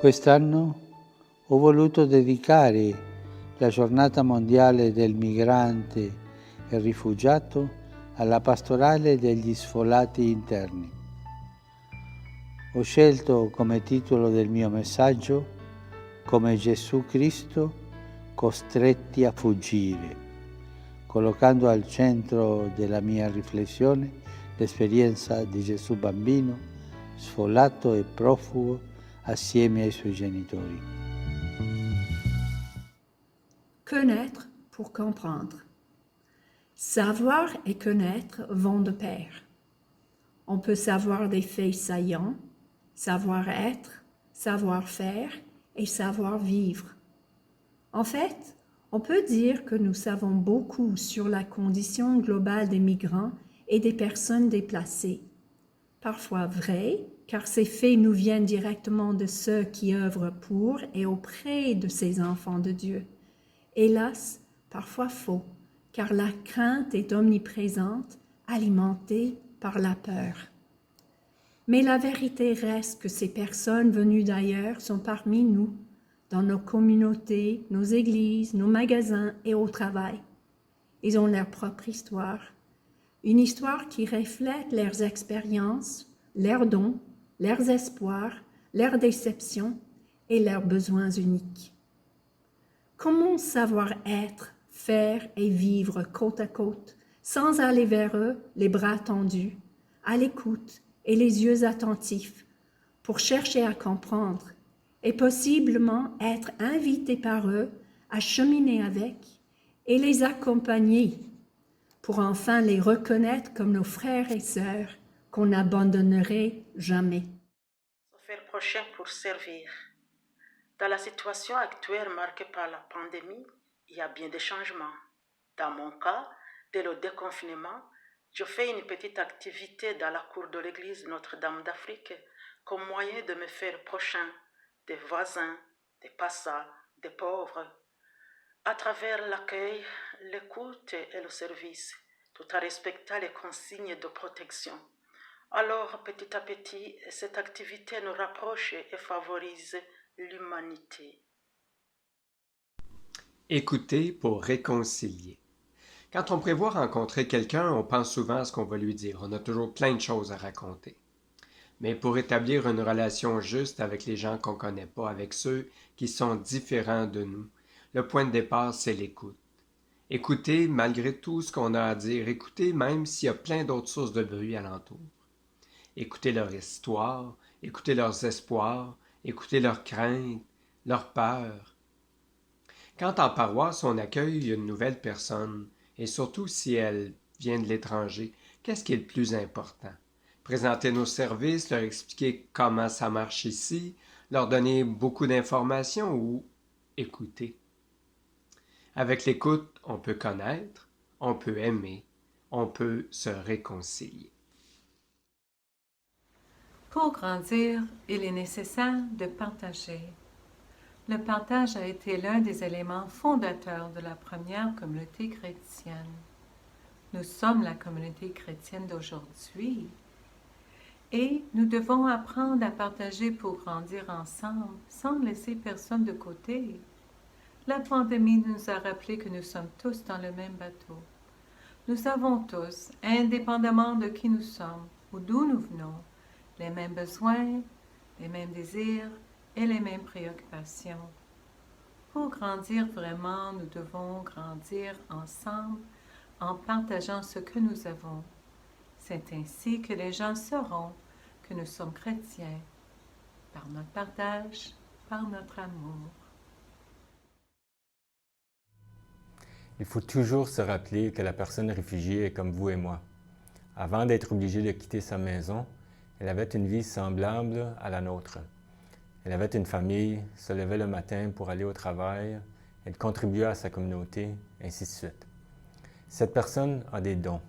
Quest'anno ho voluto dedicare la giornata mondiale del migrante e rifugiato alla pastorale degli sfollati interni. Ho scelto come titolo del mio messaggio "Come Gesù Cristo costretti a fuggire", collocando al centro della mia riflessione l'esperienza di Gesù bambino, sfollato e profugo assieme ai suoi genitori. Connaître pour comprendre. Savoir et connaître vont de pair. On peut savoir des faits saillants, savoir-être, savoir-faire et savoir-vivre. En fait, on peut dire que nous savons beaucoup sur la condition globale des migrants et des personnes déplacées. Parfois vrai, car ces faits nous viennent directement de ceux qui œuvrent pour et auprès de ces enfants de Dieu. Hélas, parfois faux, car la crainte est omniprésente, alimentée par la peur. Mais la vérité reste que ces personnes venues d'ailleurs sont parmi nous, dans nos communautés, nos églises, nos magasins et au travail. Ils ont leur propre histoire, une histoire qui reflète leurs expériences, leurs dons, leurs espoirs, leurs déceptions et leurs besoins uniques. Comment savoir être, faire et vivre côte à côte, sans aller vers eux, les bras tendus, à l'écoute et les yeux attentifs, pour chercher à comprendre et possiblement être invité par eux à cheminer avec et les accompagner pour enfin les reconnaître comme nos frères et sœurs qu'on n'abandonnerait jamais. Faire prochain pour servir. Dans la situation actuelle marquée par la pandémie, il y a bien des changements. Dans mon cas, dès le déconfinement, je fais une petite activité dans la cour de l'église Notre-Dame d'Afrique comme moyen de me faire prochain des voisins, des passants, des pauvres, à travers l'accueil, l'écoute et le service, tout en respectant les consignes de protection. Alors, petit à petit, cette activité nous rapproche et favorise l'humanité. Écouter pour réconcilier. Quand on prévoit rencontrer quelqu'un, on pense souvent à ce qu'on va lui dire. On a toujours plein de choses à raconter. Mais pour établir une relation juste avec les gens qu'on ne connaît pas, avec ceux qui sont différents de nous, le point de départ, c'est l'écoute. Écouter malgré tout ce qu'on a à dire, écouter même s'il y a plein d'autres sources de bruit alentour. Écouter leur histoire, écouter leurs espoirs, écouter leurs craintes, leurs peurs. Quand en paroisse on accueille une nouvelle personne, et surtout si elle vient de l'étranger, qu'est-ce qui est le plus important? Présenter nos services, leur expliquer comment ça marche ici, leur donner beaucoup d'informations ou écouter? Avec l'écoute, on peut connaître, on peut aimer, on peut se réconcilier. Pour grandir, il est nécessaire de partager. Le partage a été l'un des éléments fondateurs de la première communauté chrétienne. Nous sommes la communauté chrétienne d'aujourd'hui et nous devons apprendre à partager pour grandir ensemble sans laisser personne de côté. La pandémie nous a rappelé que nous sommes tous dans le même bateau. Nous avons tous, indépendamment de qui nous sommes ou d'où nous venons, les mêmes besoins, les mêmes désirs et les mêmes préoccupations. Pour grandir vraiment, nous devons grandir ensemble en partageant ce que nous avons. C'est ainsi que les gens sauront que nous sommes chrétiens, par notre partage, par notre amour. Il faut toujours se rappeler que la personne réfugiée est comme vous et moi. Avant d'être obligée de quitter sa maison, elle avait une vie semblable à la nôtre. Elle avait une famille, se levait le matin pour aller au travail, elle contribuait à sa communauté, ainsi de suite. Cette personne a des dons.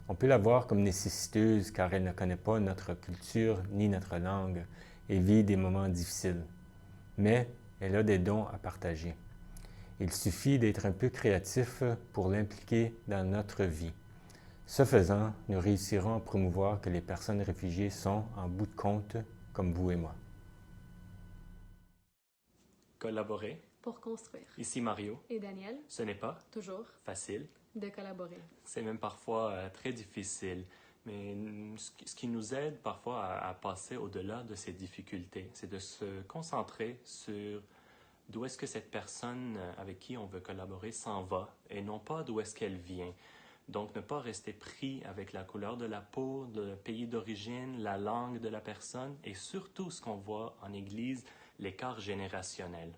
On peut la voir comme nécessiteuse car elle ne connaît pas notre culture ni notre langue et vit des moments difficiles. Mais elle a des dons à partager. Il suffit d'être un peu créatif pour l'impliquer dans notre vie. Ce faisant, nous réussirons à promouvoir que les personnes réfugiées sont, en bout de compte, comme vous et moi. collaborer. Pour construire. Ici Mario. Et Daniel. Ce n'est pas toujours facile de collaborer. C'est même parfois très difficile. Mais ce qui nous aide parfois à passer au-delà de ces difficultés, c'est de se concentrer sur d'où est-ce que cette personne avec qui on veut collaborer s'en va et non pas d'où est-ce qu'elle vient. Donc, ne pas rester pris avec la couleur de la peau, le pays d'origine, la langue de la personne et surtout ce qu'on voit en Église, l'écart générationnel.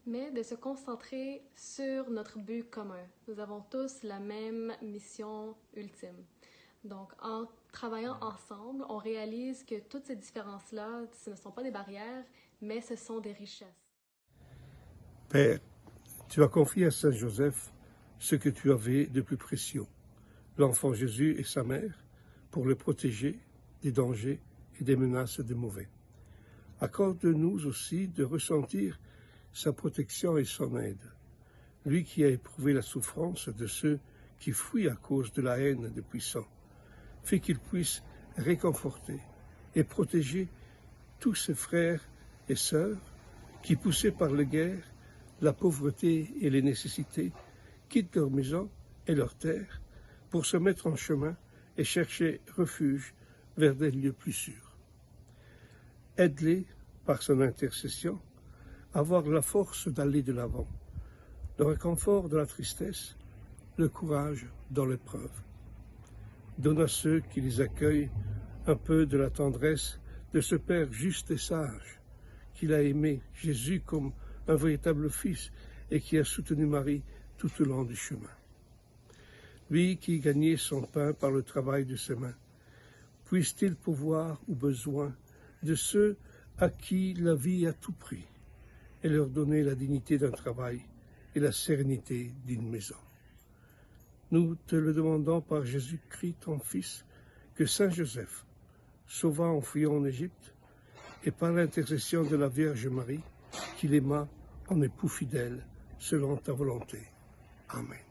Mais de se concentrer sur notre but commun. Nous avons tous la même mission ultime. Donc, en travaillant ensemble, on réalise que toutes ces différences-là, ce ne sont pas des barrières, mais ce sont des richesses. Père, tu as confié à Saint Joseph ce que tu avais de plus précieux, l'enfant Jésus et sa mère, pour le protéger des dangers et des menaces des mauvais. Accorde-nous aussi de ressentir sa protection et son aide. Lui qui a éprouvé la souffrance de ceux qui fuient à cause de la haine des puissants, fait qu'il puisse réconforter et protéger tous ses frères et sœurs qui, poussés par les guerres, la pauvreté et les nécessités, quittent leur maison et leur terre pour se mettre en chemin et chercher refuge vers des lieux plus sûrs. Aide-les, par son intercession, à avoir la force d'aller de l'avant, le réconfort de la tristesse, le courage dans l'épreuve. Donne à ceux qui les accueillent un peu de la tendresse de ce Père juste et sage, qu'il a aimé Jésus comme un véritable Fils et qui a soutenu Marie tout au long du chemin. Lui qui gagnait son pain par le travail de ses mains, puisse-t-il pouvoir ou besoin de ceux à qui la vie a tout pris et leur donner la dignité d'un travail et la sérénité d'une maison. Nous te le demandons par Jésus-Christ, ton Fils, que Saint Joseph, sauvant en fuyant en Égypte, et par l'intercession de la Vierge Marie, qu'il aima en époux fidèle, selon ta volonté. Amen.